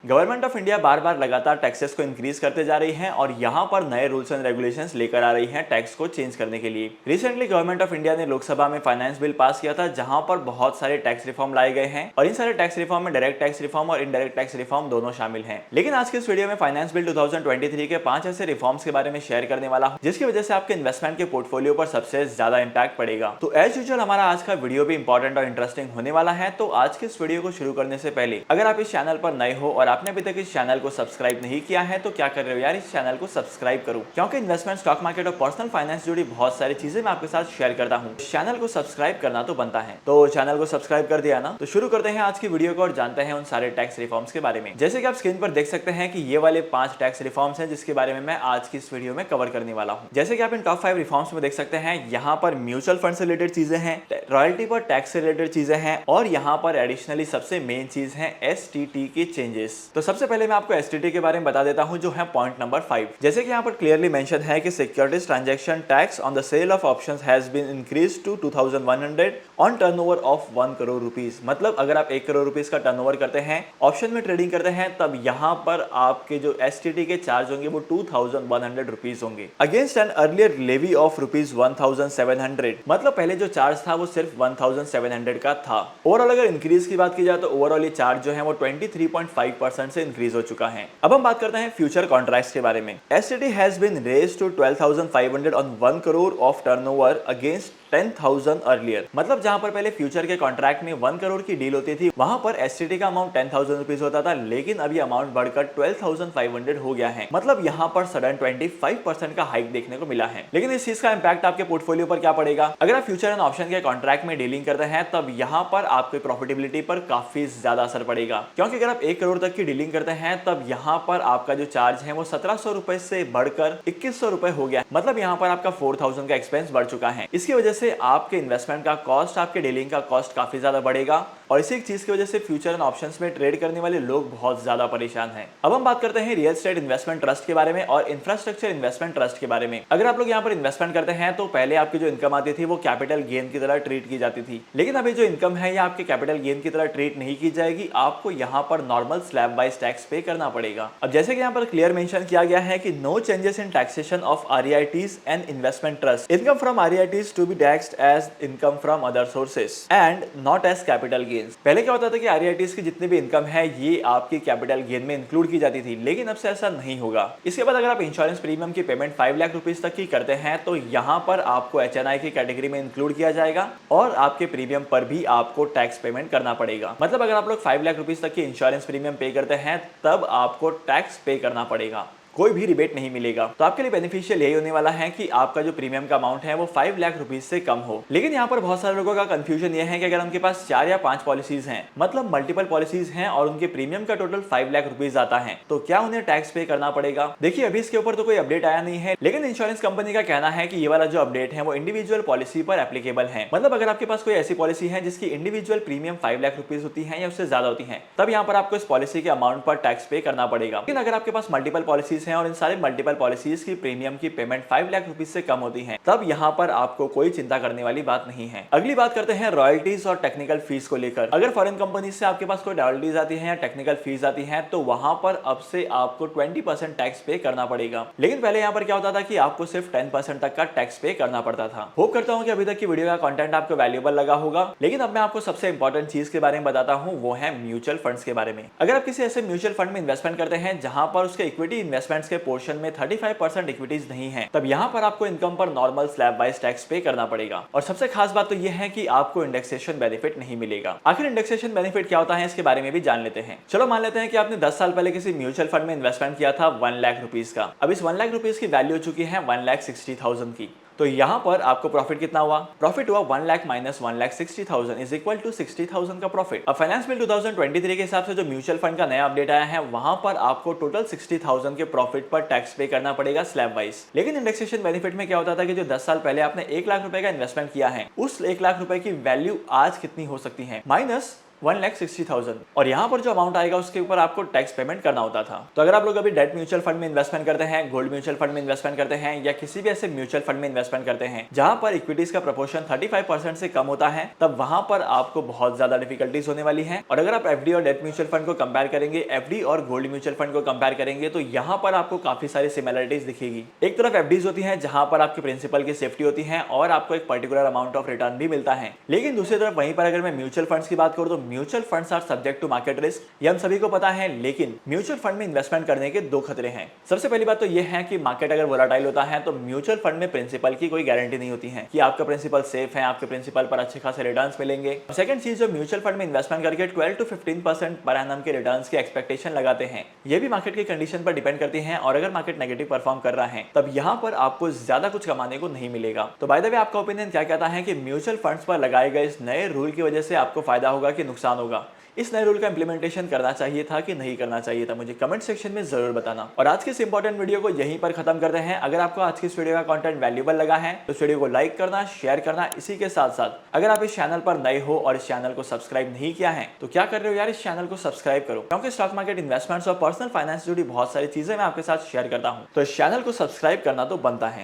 Government of India बार बार लगातार taxes को increase करते जा रही है और यहाँ पर नए रूल्स एंड रेगुलेशंस लेकर आ रही है टैक्स को चेंज करने के लिए। रिसेंटली गवर्नमेंट ऑफ इंडिया ने लोकसभा में फाइनेंस बिल पास किया था जहां पर बहुत सारे टैक्स रिफॉर्म लाए गए हैं और इन सारे टैक्स रिफॉर्म में डायरेक्ट टैक्स रिफॉर्म और इनडायरेक्ट टैक्स रिफॉर्म दोनों शामिल हैं। लेकिन आज के इस वीडियो में फाइनेंस बिल 2023 के 5 ऐसे रिफॉर्म्स के बारे में शेयर करने वाला हूं जिसकी वजह से आपके इन्वेस्टमेंट के पोर्टफोलियो पर सबसे ज्यादा इंपैक्ट पड़ेगा। तो एज यूजुअल हमारा आज का वीडियो भी इंपॉर्टेंट और इंटरेस्टिंग होने वाला है। तो आज के इस वीडियो को शुरू करने से पहले अगर आप इस चैनल पर नए हो और आपने अभी तक इस चैनल को सब्सक्राइब नहीं किया है तो क्या कर रहे हो यार, इस चैनल को सब्सक्राइब करो, क्योंकि इन्वेस्टमेंट, स्टॉक मार्केट और पर्सनल फाइनेंस जुड़ी बहुत सारी चीजें मैं आपके साथ शेयर करता हूँ। चैनल को सब्सक्राइब करना तो बनता है, तो चैनल को सब्सक्राइब कर दिया ना। तो शुरू करते हैं आज की वीडियो को और जानते हैं उन सारे टैक्स रिफॉर्म्स के बारे में। जैसे कि आप स्क्रीन पर देख सकते हैं कि ये वाले 5 टैक्स रिफॉर्म्स हैं जिसके बारे में मैं आज की इस वीडियो में कवर करने वाला हूँ। जैसे कि आप इन टॉप 5 रिफॉर्म्स में देख सकते हैं, यहाँ पर म्यूचुअल फंड से रिलेटेड चीजें हैं, रॉयल्टी पर टैक्स से रिलेटेड चीजें हैं और यहाँ पर एडिशनली सबसे मेन चीज है STT के चेंजेस। तो सबसे पहले मैं आपको STT के बारे में बता देता हूँ जो है पॉइंट नंबर 5। जैसे कि यहाँ पर क्लियरली मेंशन है कि securities transaction tax on the sale of options has been increased to 2100 on turnover of 1 crore rupees. मतलब अगर आप 1 करोड़ रुपीस का टर्नओवर करते हैं, ऑप्शन में ट्रेडिंग करते हैं, तब यहाँ पर आपके जो STT के चार्ज होंगे वो 2100 रुपीस होंगे against an earlier levy of rupees 1700। मतलब पहले जो चार्ज था वो सिर्फ 1700 का था। ओवरऑल अगर इंक्रीज की बात की जाए तो ओवरऑल ये चार्ज जो है वो 23.5% से इंक्रीज हो चुका है। अब हम बात करते हैं फ्यूचर कॉन्ट्रैक्ट्स के बारे में। STT has been raised to 12,500 on 1 crore of turnover against 10,000 earlier. मतलब जहां पर पहले फ्यूचर के कॉन्ट्रैक्ट में 1 करोड़ की डील होती थी वहां पर STT का अमाउंट 10,000 रुपीस होता था, लेकिन अभी अमाउंट बढ़कर 12,500 हो गया है। मतलब यहां पर सडन 25% का हाइक देखने को मिला है। लेकिन इस चीज का इंपैक्ट आपके पोर्टफोलियो पर क्या पड़ेगा? अगर आप फ्यूचर एंड ऑप्शन के कॉन्ट्रैक्ट में डीलिंग करते हैं तब यहां पर आपकी प्रॉफिटेबिलिटी पर काफी ज्यादा असर पड़ेगा, क्योंकि अगर आप 1 करोड़ तक की डीलिंग करते हैं तब यहां पर आपका जो चार्ज है वो 1700 रुपए से बढ़कर 2100 रुपए हो गया। मतलब यहां पर आपका 4000 का एक्सपेंस बढ़ चुका है। इसकी वजह से आपके इन्वेस्टमेंट का कॉस्ट, आपके डीलिंग का कॉस्ट काफी ज्यादा बढ़ेगा और इसी चीज की वजह से फ्यूचर एंड ऑप्शंस में ट्रेड करने वाले लोग बहुत ज्यादा परेशान हैं। अब हम बात करते हैं रियल एस्टेट इन्वेस्टमेंट ट्रस्ट के बारे में और इंफ्रास्ट्रक्चर इन्वेस्टमेंट ट्रस्ट के बारे में। अगर आप लोग यहाँ पर इन्वेस्टमेंट करते हैं तो पहले आपकी जो इनकम आती थी वो कैपिटल गेन की तरह ट्रीट की जाती थी, लेकिन अभी जो इनकम है या आपके कैपिटल गेन की तरह ट्रीट नहीं की जाएगी। आपको यहाँ पर नॉर्मल स्लैब वाइज टैक्स पे करना पड़ेगा। अब जैसे कि यहाँ पर क्लियर मेंशन किया गया है कि no changes in taxation of REITs and investment trust, income from REITs to be taxed as income from other sources and not as capital gains. पहले क्या होता था कि REITs की जितनी भी इनकम है ये आपकी कैपिटल गेन में इंक्लूड की जाती थी, लेकिन अब से ऐसा नहीं होगा। इसके बाद अगर आप इंश्योरेंस प्रीमियम की पेमेंट 5 लाख रुपीस तक की करते हैं तो यहाँ पर आपको HNI की कैटेगरी में इंक्लूड किया जाएगा और आपके प्रीमियम पर भी आपको टैक्स पेमेंट करना पड़ेगा। मतलब अगर आप लोग 5 लाख रुपीस तक की इंश्योरेंस प्रीमियम पे करते हैं तब आपको टैक्स पे करना पड़ेगा, कोई भी रिबेट नहीं मिलेगा। तो आपके लिए बेनिफिशियल यही होने वाला है कि आपका जो प्रीमियम का अमाउंट है वो 5 लाख रुपीस से कम हो। लेकिन यहाँ पर बहुत सारे लोगों का कंफ्यूजन ये है कि अगर उनके पास 4 या 5 पॉलिसीज हैं, मतलब मल्टीपल पॉलिसीज हैं और उनके प्रीमियम का टोटल 5 लाख रुपीस आता है, तो क्या उन्हें टैक्स पे करना पड़ेगा? देखिए अभी इसके ऊपर तो कोई अपडेट आया नहीं है, लेकिन इंश्योरेंस कंपनी का कहना है कि ये वाला जो अपडेट है वो इंडिविजुअल पॉलिसी पर एप्लीकेबल है। मतलब अगर आपके पास कोई ऐसी पॉलिसी है जिसकी इंडिविजुअल प्रीमियम 5 लाख रुपीस होती है या उससे ज्यादा होती है, तब यहाँ पर आपको इस पॉलिसी के अमाउंट पर टैक्स पे करना पड़ेगा। लेकिन अगर आपके पास मल्टीपल पॉलिसीज हैं और इन सारे मल्टीपल पॉलिसीज की प्रीमियम की पेमेंट 5 लाख रुपीस से कम होती है, तब यहाँ पर आपको कोई चिंता करने वाली बात नहीं है। अगली बात करते हैं रॉयल्टीज और टेक्निकल फीस को लेकर। अगर फॉरेन कंपनी से आपके पास कोई रॉयल्टीज आती है या टेक्निकल फीस आती है तो वहां पर अब से आपको 20% टैक्स पे करना पड़ेगा। लेकिन पहले यहाँ पर क्या होता था कि आपको सिर्फ 10% तक का टैक्स पे करना पड़ता था। होप करता हूँ कि अभी तक की वीडियो का कंटेंट आपको वैल्यूएबल लगा होगा। लेकिन अब मैं आपको सबसे इंपॉर्टेंट चीज के बारे में बताता हूँ, वो है म्यूचुअल फंड्स के बारे में। अगर आप किसी ऐसे म्यूचुअल फंड में इन्वेस्टमेंट करते हैं जहां पर उसके इक्विटी इन्वेस्टमेंट्स के पोर्शन में 35% इक्विटीज नहीं है, तब यहाँ पर आपको इनकम पर नॉर्मल स्लैब वाइज टैक्स पे करना पड़ेगा। और सबसे खास बात तो यह है कि आपको इंडेक्सेशन बेनिफिट नहीं मिलेगा। आखिर इंडेक्सेशन बेनिफिट क्या होता है इसके बारे में भी जान लेते हैं। चलो मान लेते हैं कि आपने 10 साल पहले किसी म्यूचुअल फंड में इन्वेस्टमेंट किया था 1 लाख रुपीस का। अब इस 1 लाख रुपीस की वैल्यू हो चुकी है 1,60,000 की। तो यहाँ पर आपको प्रॉफिट कितना हुआ? प्रॉफिट हुआ 1 lakh minus 1,60,000 is equal to 60,000 का प्रॉफिट। अब फाइनेंस बिल 2023 के हिसाब से जो म्यूचुअल फंड का नया अपडेट आया है वहां पर आपको टोटल 60,000 के प्रॉफिट पर टैक्स पे करना पड़ेगा स्लैब वाइज। लेकिन इंडेक्सेशन बेनिफिट में क्या होता था कि जो 10 साल पहले आपने 1 लाख रुपए का इन्वेस्टमेंट किया है, उस 1 लाख रुपए की वैल्यू आज कितनी हो सकती है? माइनस 1,60,000 और यहाँ पर जो अमाउंट आएगा उसके ऊपर आपको टैक्स पेमेंट करना होता था। तो अगर आप लोग अभी डेट म्यूचुअल फंड में इन्वेस्टमेंट करते हैं, गोल्ड म्यूचुअल फंड में इन्वेस्टमेंट करते हैं या किसी भी ऐसे म्यूचुअल फंड में इन्वेस्टमेंट करते हैं जहां पर इक्विटीज का प्रपोर्शन 35% से कम होता है, तब वहां पर आपको बहुत ज्यादा डिफिकल्टीज होने वाली है। और अगर आप एफडी और डेट म्यूचुअल फंड को कंपेयर करेंगे, एफडी और गोल्ड म्यूचुअल फंड को कंपेयर करेंगे, तो यहाँ पर आपको काफी सारी सिमिलरिटीज दिखेगी। एक तरफ एफडीज होती है जहां पर आपकी प्रिंसिपल की सेफ्टी होती है और आपको एक पर्टिकुलर अमाउंट ऑफ रिटर्न भी मिलता है, लेकिन दूसरी तरफ वहीं पर अगर मैं म्यूचुअल फंड्स की बात करूं तो mutual funds are subject to market risk, ये हम सभी को पता है। लेकिन म्यूचुअल फंड में इन्वेस्टमेंट करने के दो खतरे हैं। सबसे पहली बात तो यह है कि मार्केट अगर वोलाटाइल होता है तो म्यूचुअल फंड में प्रिंसिपल की कोई गारंटी नहीं होती है कि आपका प्रिंसिपल सेफ है, आपके प्रिंसिपल पर अच्छे खासे रिटर्न्स मिलेंगे। सेकंड चीज, जो म्यूचुअल फंड में इन्वेस्टमेंट करके 12 to 15% पर एनम के रिटर्न्स की एक्सपेक्टेशन लगाते हैं, ये भी मार्केट की कंडीशन पर डिपेंड करती है। और अगर मार्केट नेगेटिव परफॉर्म कर रहा है तब यहाँ पर आपको ज्यादा कुछ कमाने को नहीं मिलेगा। तो बाय द वे, आपका ओपिनियन क्या कहता है कि म्यूचुअल फंड्स पर लगाए गए इस नए रूल की वजह से आपको फायदा होगा कि नुकसान होगा? इस नए रूल का इंप्लीमेंटेशन करना चाहिए था कि नहीं करना चाहिए था? मुझे कमेंट सेक्शन में जरूर बताना। और आज के इस इंपॉर्टेंट वीडियो को यहीं पर खत्म करते हैं। अगर आपको आज की इस वीडियो का कंटेंट वैल्यूएबल लगा है तो इस वीडियो को लाइक करना, शेयर करना। इसी के साथ साथ अगर आप इस चैनल पर नए हो और इस चैनल को सब्सक्राइब नहीं किया है तो क्या कर रहे हो यार, इस चैनल को सब्सक्राइब करो, क्योंकि स्टॉक मार्केट, इन्वेस्टमेंट्स और पर्सनल फाइनेंस से जुड़ी बहुत सारी चीजें मैं आपके साथ शेयर करता हूं। तो इस चैनल को सब्सक्राइब करना तो बनता है।